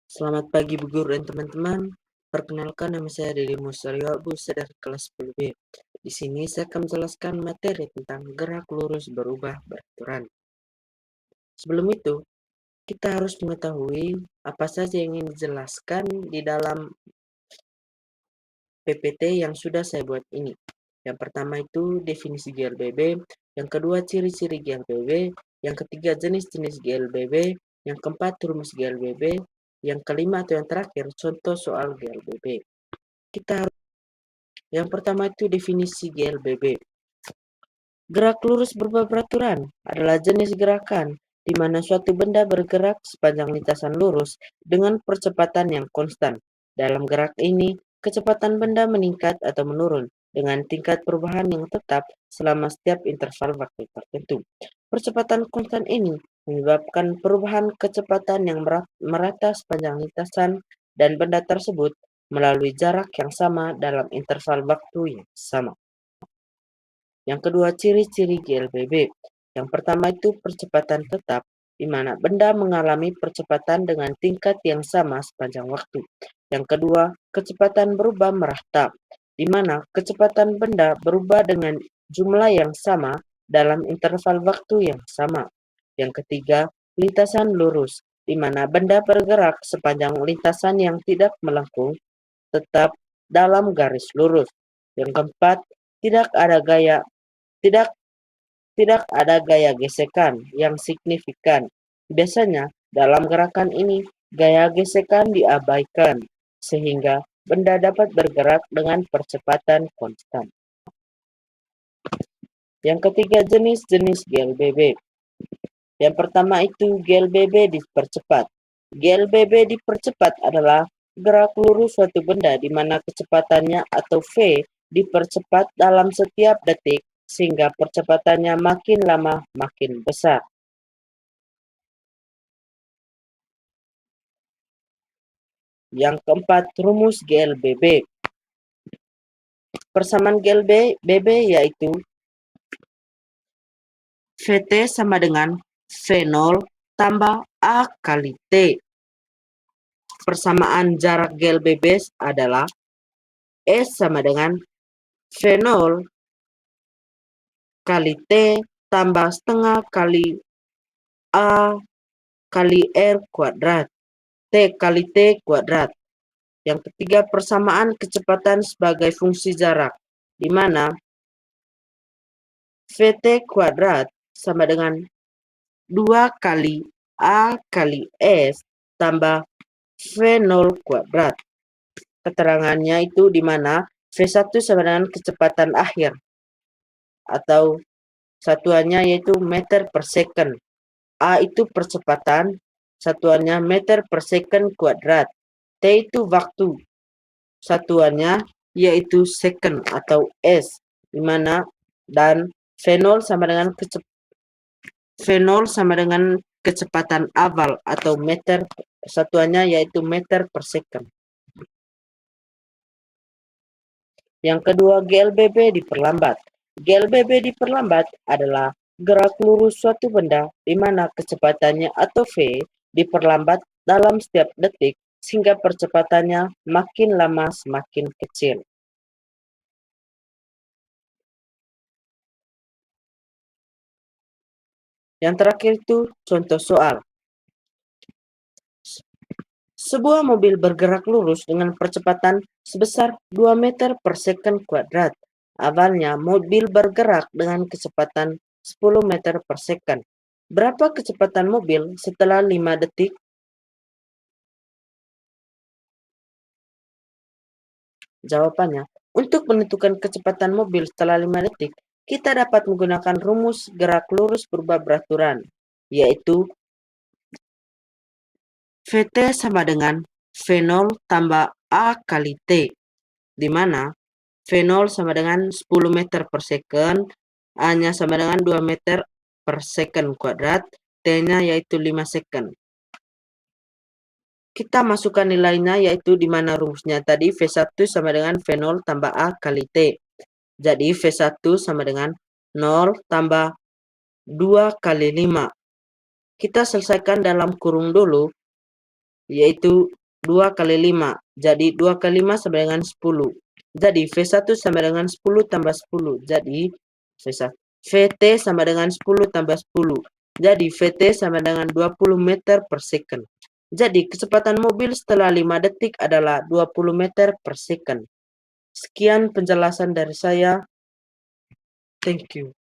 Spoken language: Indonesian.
Selamat pagi Bu Guru dan teman-teman. Perkenalkan, nama saya Dede Musaryo Abu dari kelas 10B. Di sini saya akan menjelaskan materi tentang gerak lurus berubah beraturan. Sebelum itu, kita harus mengetahui apa saja yang ingin dijelaskan di dalam PPT yang sudah saya buat ini. Yang pertama itu definisi GLBB, yang kedua ciri-ciri GLBB, yang ketiga jenis-jenis GLBB, yang keempat rumus GLBB, yang kelima atau yang terakhir contoh soal GLBB. Yang pertama itu definisi GLBB. Gerak lurus berubah beraturan adalah jenis gerakan di mana suatu benda bergerak sepanjang lintasan lurus dengan percepatan yang konstan. Dalam gerak ini, kecepatan benda meningkat atau menurun dengan tingkat perubahan yang tetap selama setiap interval waktu tertentu. Percepatan konstan ini menyebabkan perubahan kecepatan yang merata sepanjang lintasan dan benda tersebut melalui jarak yang sama dalam interval waktu yang sama. Yang kedua, ciri-ciri GLBB. Yang pertama itu percepatan tetap, di mana benda mengalami percepatan dengan tingkat yang sama sepanjang waktu. Yang kedua, kecepatan berubah merata, di mana kecepatan benda berubah dengan jumlah yang sama dalam interval waktu yang sama. Yang ketiga, lintasan lurus, di mana benda bergerak sepanjang lintasan yang tidak melengkung, tetap dalam garis lurus. Yang keempat, tidak ada gaya tidak tidak ada gaya gesekan yang signifikan. Biasanya dalam gerakan ini gaya gesekan diabaikan sehingga benda dapat bergerak dengan percepatan konstan. Yang ketiga, jenis-jenis GLBB. Yang pertama itu GLBB dipercepat. GLBB dipercepat adalah gerak lurus suatu benda di mana kecepatannya atau V dipercepat dalam setiap detik sehingga percepatannya makin lama makin besar. Yang keempat, rumus GLBB. Persamaan GLBB yaitu VT sama dengan V0 tambah A kali T. Persamaan jarak GLBB adalah S sama dengan V0 kali T tambah setengah kali A kali R kuadrat. T kali T kuadrat. Yang ketiga, persamaan kecepatan sebagai fungsi jarak, di mana VT kuadrat sama dengan 2 kali A kali S tambah V0 kuadrat. Keterangannya itu di mana V1 sama dengan kecepatan akhir atau satuannya yaitu meter per second. A itu percepatan, satuannya meter per second kuadrat. T itu waktu, satuannya yaitu second atau S, di mana dan V0 sama dengan kecepatan awal atau meter, satuannya yaitu meter per second. Yang kedua, GLBB diperlambat. GLBB diperlambat adalah gerak lurus suatu benda di mana kecepatannya atau V diperlambat dalam setiap detik sehingga percepatannya makin lama semakin kecil. Yang terakhir itu contoh soal. Sebuah mobil bergerak lurus dengan percepatan sebesar 2 meter per second kuadrat. Awalnya mobil bergerak dengan kecepatan 10 meter per second. Berapa kecepatan mobil setelah 5 detik? Jawabannya, untuk menentukan kecepatan mobil setelah 5 detik, kita dapat menggunakan rumus gerak lurus berubah beraturan, yaitu VT sama dengan V0 tambah A kali T, di mana V0 sama dengan 10 meter per second, A-nya sama dengan 2 meter per second kuadrat, T-nya yaitu 5 second. Kita masukkan nilainya yaitu di mana rumusnya tadi V1 sama dengan V0 tambah A kali T. Jadi V1 sama dengan 0 tambah 2 kali 5. Kita selesaikan dalam kurung dulu, yaitu 2 kali 5. Jadi 2 kali 5 sama dengan 10. Jadi V1 sama dengan 10 tambah 10. Jadi V1. VT sama dengan 10 tambah 10. Jadi VT sama dengan 20 meter per second. Jadi kecepatan mobil setelah 5 detik adalah 20 meter per second. Sekian penjelasan dari saya. Thank you.